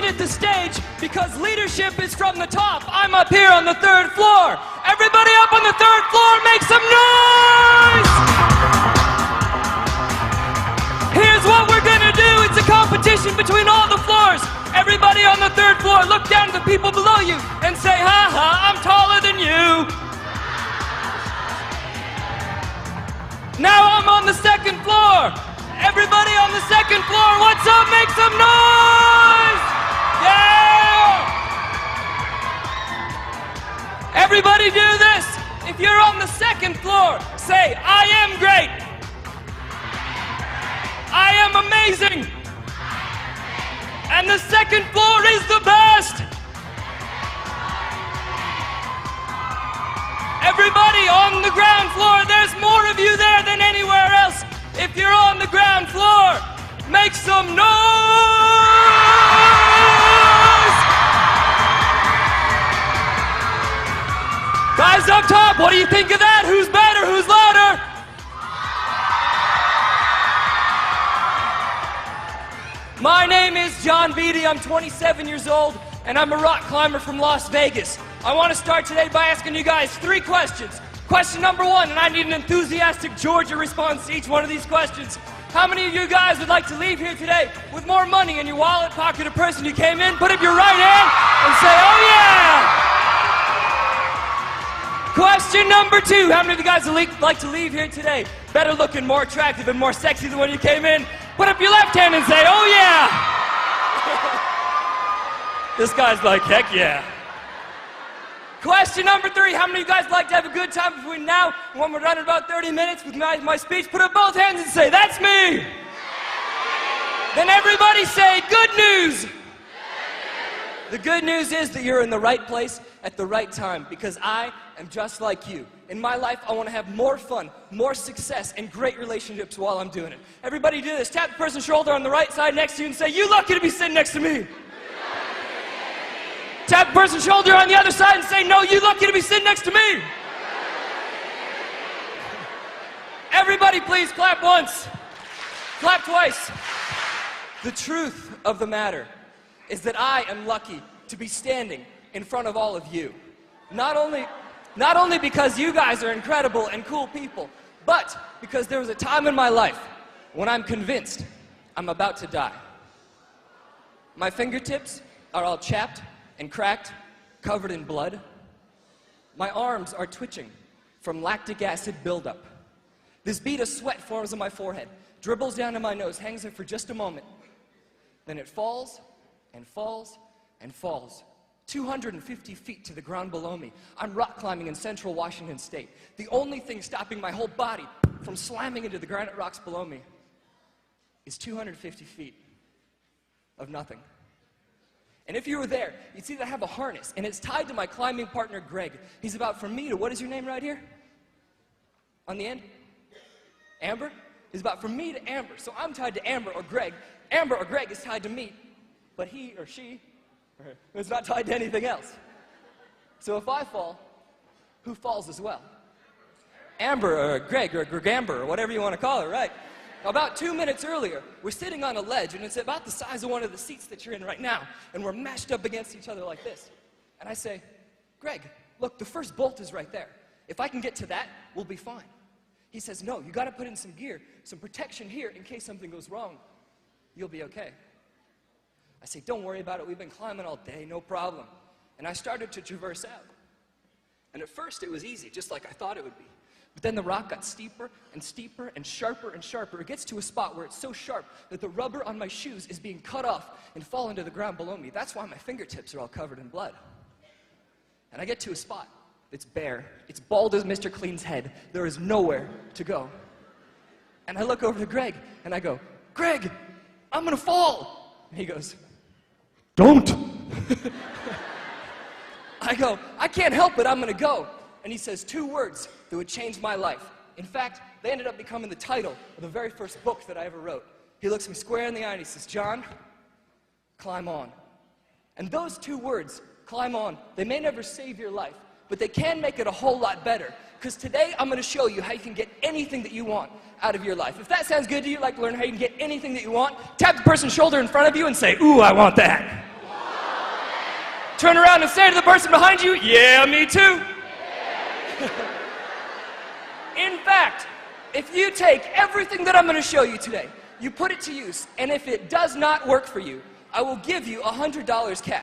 at the stage because leadership is from the top. I'm up here on the 3rd floor. Everybody up on the 3rd floor, make some noise! Here's what we're gonna do. It's a competition between all the floors. Everybody on the 3rd floor, look down at the people below you and say, ha ha, I'm taller than you. Now I'm on the 2nd floor. Everybody on the 2nd floor, what's up? Make some noise! Yeah! Everybody do this. If you're on the 2nd floor, say, I am great. I am amazing. And the 2nd floor is the best. Everybody on the ground floor, there's more of you there than anywhere else. If you're on the ground floor, make some noise! Guys up top, what do you think of that? Who's better? Who's louder? My name is John Beatty. I'm 27 years old, and I'm a rock climber from Las Vegas. I want to start today by asking you guys 3 questions. Question number 1, and I need an enthusiastic Georgia response to each one of these questions. How many of you guys would like to leave here today with more money in your wallet, pocket, or purse than you came in? Put up your right hand and say, oh yeah! Question number 2, how many of you guys would like to leave here today better looking, more attractive, and more sexy than when you came in? Put up your left hand and say, oh yeah! This guy's like, heck yeah. Question number 3, how many of you guys like to have a good time between now and when we're done in about 30 minutes with my speech? Put up both hands and say, that's me! Then everybody say, good news! The good news is that you're in the right place at the right time, because I am just like you. In my life, I want to have more fun, more success, and great relationships while I'm doing it. Everybody do this. Tap the person's shoulder on the right side next to you and say, you lucky to be sitting next to me. Tap the person's shoulder on the other side and say, no, you lucky to be sitting next to me. Everybody please clap once. Clap twice. The truth of the matter is that I am lucky to be standing in front of all of you. Not only because you guys are incredible and cool people, but because there was a time in my life when I'm convinced I'm about to die. My fingertips are all chapped and cracked, covered in blood. My arms are twitching from lactic acid buildup. This bead of sweat forms on my forehead, dribbles down to my nose, hangs there for just a moment. Then it falls and falls and falls. 250 feet to the ground below me. I'm rock climbing in central Washington State. The only thing stopping my whole body from slamming into the granite rocks below me is 250 feet of nothing. And if you were there, you'd see that I have a harness, and it's tied to my climbing partner, Greg. He's about from me to, what is your name right here? On the end? Amber? He's about from me to Amber. So I'm tied to Amber or Greg. Amber or Greg is tied to me, but he or she is not tied to anything else. So if I fall, who falls as well? Amber or Greg or Gregamber or whatever you want to call her, right? About 2 minutes earlier, we're sitting on a ledge, and it's about the size of one of the seats that you're in right now, and we're mashed up against each other like this. And I say, Greg, look, the first bolt is right there. If I can get to that, we'll be fine. He says, no, you got to put in some gear, some protection here in case something goes wrong. You'll be okay. I say, don't worry about it. We've been climbing all day, no problem. And I started to traverse out. And at first, it was easy, just like I thought it would be. But then the rock got steeper and steeper and sharper and sharper. It gets to a spot where it's so sharp that the rubber on my shoes is being cut off and falling to the ground below me. That's why my fingertips are all covered in blood. And I get to a spot that's bare. It's bald as Mr. Clean's head. There is nowhere to go. And I look over to Greg, and I go, Greg, I'm gonna fall. And he goes, don't. I go, I can't help it, I'm gonna go. And he says 2 words that would change my life. In fact, they ended up becoming the title of the very first book that I ever wrote. He looks me square in the eye and he says, John, climb on. And those 2 words, climb on, they may never save your life, but they can make it a whole lot better. Because today, I'm gonna show you how you can get anything that you want out of your life. If that sounds good to you, like to learn how you can get anything that you want, tap the person's shoulder in front of you and say, ooh, I want that. Turn around and say to the person behind you, yeah, me too. In fact, if you take everything that I'm going to show you today, you put it to use, and if it does not work for you, I will give you $100 cash.